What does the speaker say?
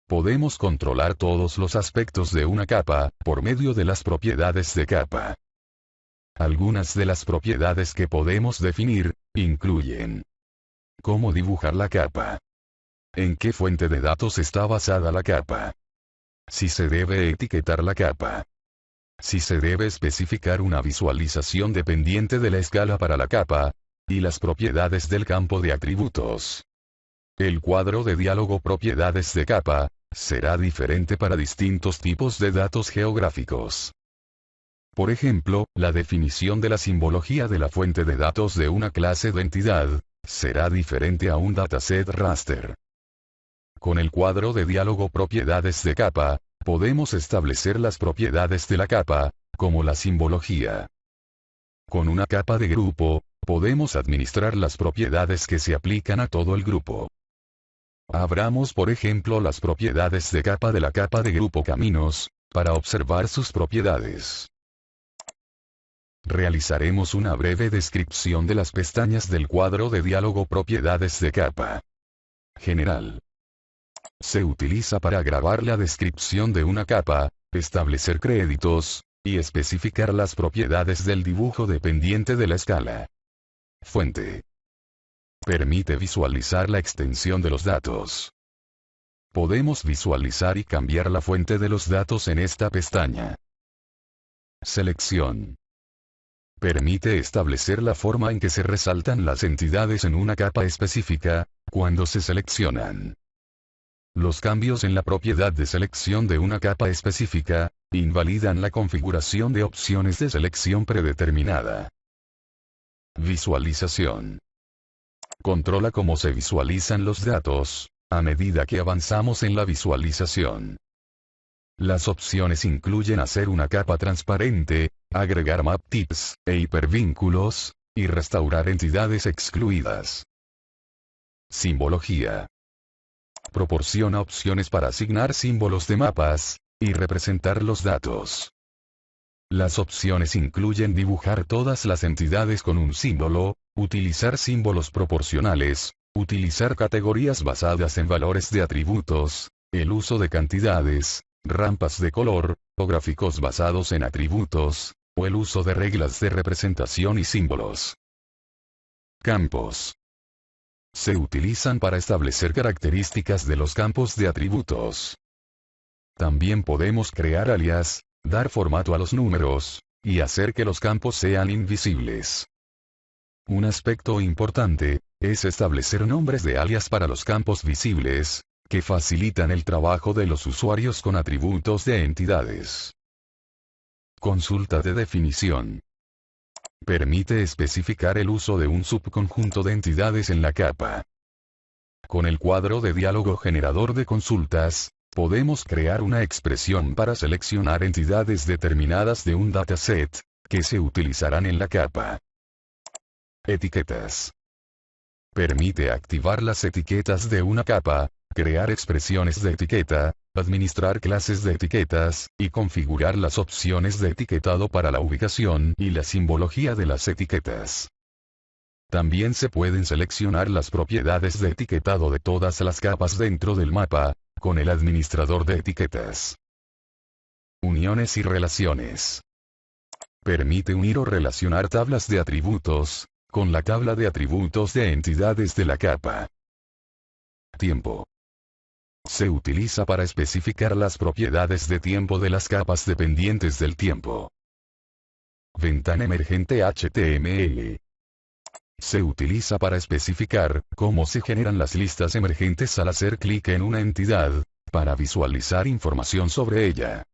podemos controlar todos los aspectos de una capa, por medio de las propiedades de capa. Algunas de las propiedades que podemos definir, incluyen: cómo dibujar la capa, en qué fuente de datos está basada la capa, si se debe etiquetar la capa, si se debe especificar una visualización dependiente de la escala para la capa, y las propiedades del campo de atributos. El cuadro de diálogo propiedades de capa será diferente para distintos tipos de datos geográficos. Por ejemplo, la definición de la simbología de la fuente de datos de una clase de entidad será diferente a un dataset raster. Con el cuadro de diálogo propiedades de capa, podemos establecer las propiedades de la capa, como la simbología. Con una capa de grupo, podemos administrar las propiedades que se aplican a todo el grupo. Abramos por ejemplo las propiedades de capa de la capa de grupo caminos, para observar sus propiedades. Realizaremos una breve descripción de las pestañas del cuadro de diálogo propiedades de capa. General. Se utiliza para grabar la descripción de una capa, establecer créditos, y especificar las propiedades del dibujo dependiente de la escala. Fuente. Permite visualizar la extensión de los datos. Podemos visualizar y cambiar la fuente de los datos en esta pestaña. Selección. Permite establecer la forma en que se resaltan las entidades en una capa específica, cuando se seleccionan. Los cambios en la propiedad de selección de una capa específica, invalidan la configuración de opciones de selección predeterminada. Visualización. Controla cómo se visualizan los datos, a medida que avanzamos en la visualización. Las opciones incluyen hacer una capa transparente, agregar map tips, e hipervínculos, y restaurar entidades excluidas. Simbología. Proporciona opciones para asignar símbolos de mapas, y representar los datos. Las opciones incluyen dibujar todas las entidades con un símbolo, utilizar símbolos proporcionales, utilizar categorías basadas en valores de atributos, el uso de cantidades, rampas de color, o gráficos basados en atributos, o el uso de reglas de representación y símbolos. Campos. Se utilizan para establecer características de los campos de atributos. También podemos crear alias, dar formato a los números, y hacer que los campos sean invisibles. Un aspecto importante es establecer nombres de alias para los campos visibles, que facilitan el trabajo de los usuarios con atributos de entidades. Consulta de definición. Permite especificar el uso de un subconjunto de entidades en la capa. Con el cuadro de diálogo generador de consultas, podemos crear una expresión para seleccionar entidades determinadas de un dataset, que se utilizarán en la capa. Etiquetas. Permite activar las etiquetas de una capa, crear expresiones de etiqueta, administrar clases de etiquetas, y configurar las opciones de etiquetado para la ubicación y la simbología de las etiquetas. También se pueden seleccionar las propiedades de etiquetado de todas las capas dentro del mapa, con el administrador de etiquetas. Uniones y relaciones. Permite unir o relacionar tablas de atributos, con la tabla de atributos de entidades de la capa. Tiempo. Se utiliza para especificar las propiedades de tiempo de las capas dependientes del tiempo. Ventana emergente HTML. Se utiliza para especificar cómo se generan las listas emergentes al hacer clic en una entidad, para visualizar información sobre ella.